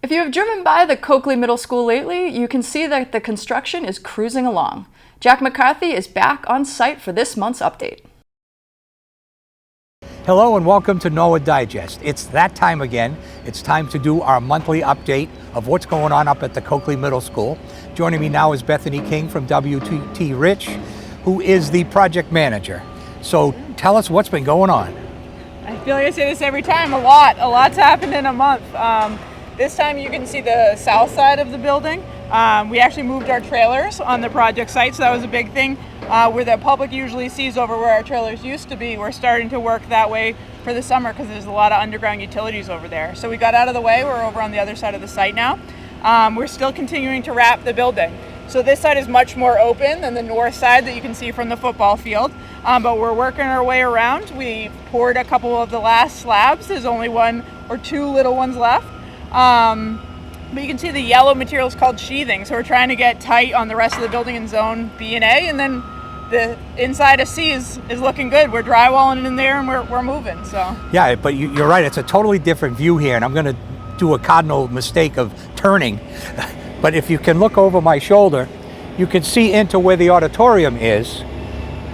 If you have driven by the Coakley Middle School lately, you can see that the construction is cruising along. Jack McCarthy is back on site for this month's update. Hello and welcome to Norwood Digest. It's that time again. It's time to do our monthly update of what's going on up at the Coakley Middle School. Joining me now is Bethany King from WTT Rich, who is the project manager. So tell us what's been going on. I feel like I say this every time, a lot's happened in a month. This time you can see the south side of the building. We actually moved our trailers on the project site, so that was a big thing. Where the public usually sees over where our trailers used to be, we're starting to work that way for the summer because there's a lot of underground utilities over there. So we got out of the way, we're over on the other side of the site now. We're still continuing to wrap the building. So this side is much more open than the north side that you can see from the football field. But we're working our way around. We poured a couple of the last slabs. There's only one or two little ones left. But you can see the yellow material is called sheathing. So we're trying to get tight on the rest of the building in zone B and A. And then the inside of C is looking good. We're drywalling in there and we're moving. So Yeah, but you're right. It's a totally different view here. And I'm going to do a cardinal mistake of turning. But if you can look over my shoulder, you can see into where the auditorium is.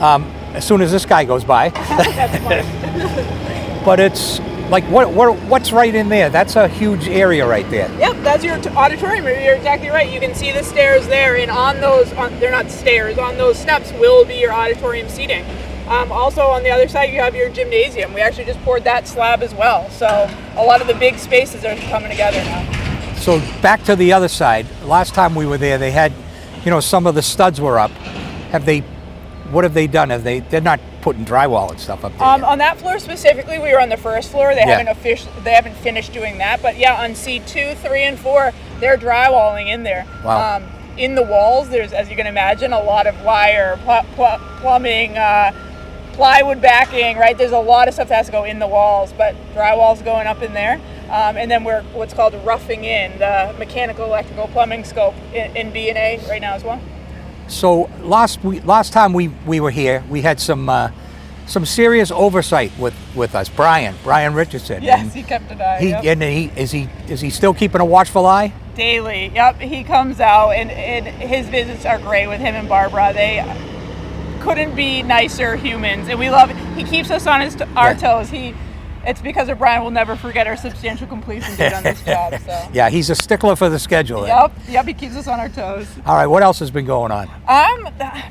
As soon as this guy goes by. that's fun. But it's like, what's right in there? That's a huge area right there. Yep, that's your auditorium. You're exactly right. You can see the stairs there, and on those, they're not stairs, on those steps will be your auditorium seating. Also on the other side, you have your gymnasium. We actually just poured that slab as well. So a lot of the big spaces are coming together now. So back to the other side. Last time we were there, they had, some of the studs were up. What have they done? They're not putting drywall and stuff up there yet. On that floor specifically, we were on the first floor. They haven't finished doing that. But yeah, on C2, 3, and 4, they're drywalling in there. Wow. In the walls, there's, as you can imagine, a lot of wire, plumbing, plywood backing, right? There's a lot of stuff that has to go in the walls, but drywall's going up in there. And then we're what's called roughing in, the mechanical, electrical, plumbing scope in B and A right now as well. So last time we were here, we had some serious oversight with us. Brian Richardson. Yes, he kept an eye. Is he still keeping a watchful eye? Daily. Yep, he comes out and his visits are great with him and Barbara. They couldn't be nicer humans, and we love it. He keeps us on our toes. It's because of Brian. We'll never forget our substantial completion date on this job. So. Yeah, he's a stickler for the schedule. Yep, he keeps us on our toes. All right, what else has been going on?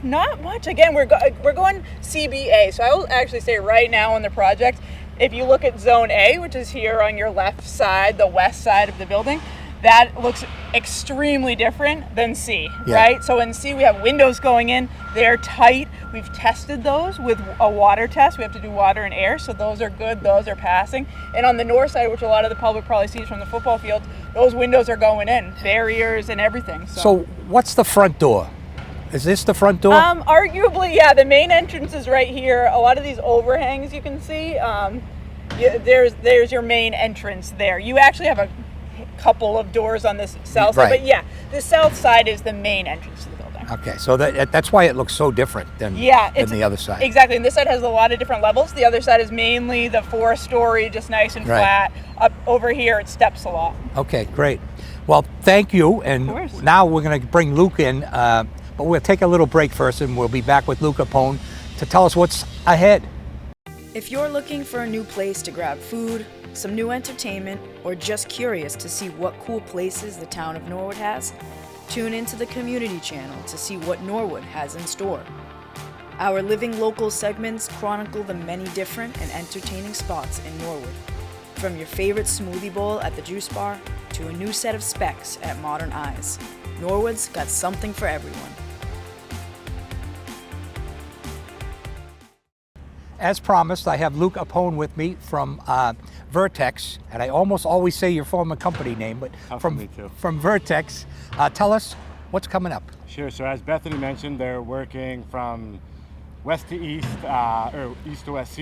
Not much. Again, we're going CBA. So I will actually say right now on the project, if you look at Zone A, which is here on your left side, the west side of the building, that looks extremely different than C, right? So in C, we have windows going in. They're tight. We've tested those with a water test. We have to do water and air, so those are good. Those are passing. And on the north side, which a lot of the public probably sees from the football field, those windows are going in, barriers and everything. So what's the front door? Is this the front door? Arguably, yeah. The main entrance is right here. A lot of these overhangs you can see. There's your main entrance there. You actually have a couple of doors on this south side, but yeah, the south side is the main entrance to the building. Okay, so that's why it looks so different than the other side. Exactly, and this side has a lot of different levels. The other side is mainly the 4-story, just nice and flat. Up over here, it steps a lot. Okay, great. Well, thank you, and now we're going to bring Luke in, but we'll take a little break first, and we'll be back with Luke Capone to tell us what's ahead. If you're looking for a new place to grab food, some new entertainment, or just curious to see what cool places the town of Norwood has, tune into the community channel to see what Norwood has in store. Our Living Local segments chronicle the many different and entertaining spots in Norwood, from your favorite smoothie bowl at the juice bar to a new set of specs at Modern Eyes. Norwood's got something for everyone. As promised, I have Luke Capone with me from Vertex, and I almost always say your former company name, but from Vertex. Tell us what's coming up. Sure. So as Bethany mentioned, they're working from west to east, or east to west,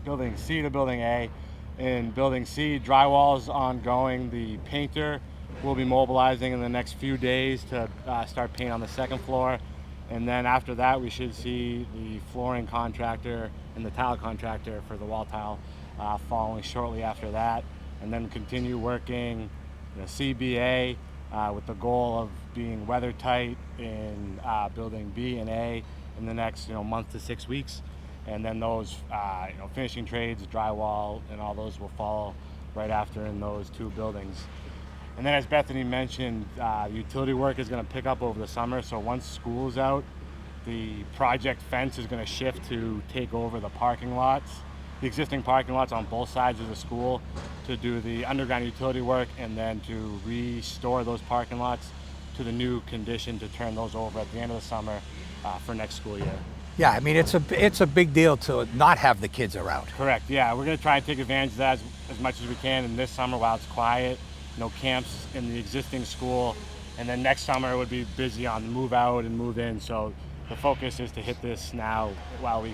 building C to building A. In building C, drywall is ongoing. The painter will be mobilizing in the next few days to start paint on the second floor. And then after that, we should see the flooring contractor and the tile contractor for the wall tile following shortly after that. And then continue working CBA with the goal of being weather tight in building B and A in the next month to 6 weeks, and then those finishing trades, drywall, and all those will follow right after in those two buildings. And then, as Bethany mentioned, utility work is going to pick up over the summer. So once school is out, the project fence is going to shift to take over the parking lots, the existing parking lots on both sides of the school, to do the underground utility work, and then to restore those parking lots to the new condition to turn those over at the end of the summer for next school year. Yeah, I mean, it's a big deal to not have the kids around. Correct. Yeah, we're going to try and take advantage of that as much as we can in this summer while it's quiet. No camps in the existing school, and then next summer it would be busy on move out and move in. So the focus is to hit this now while we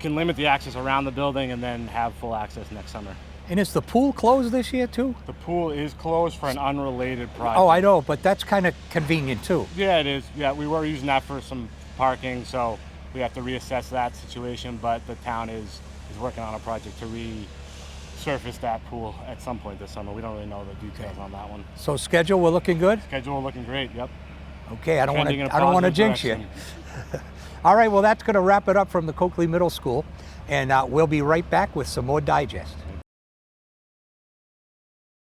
can limit the access around the building and then have full access next summer. And is the pool closed this year too? The pool is closed for an unrelated project. Oh, I know, but that's kind of convenient too. Yeah, it is. Yeah, we were using that for some parking, so we have to reassess that situation, but the town is working on a project to resurface that pool at some point this summer. We don't really know the details on that one. So schedule, we're looking good? Schedule looking great, yep. Okay, I don't want to jinx you. All right, well, that's going to wrap it up from the Coakley Middle School, and we'll be right back with some more digest.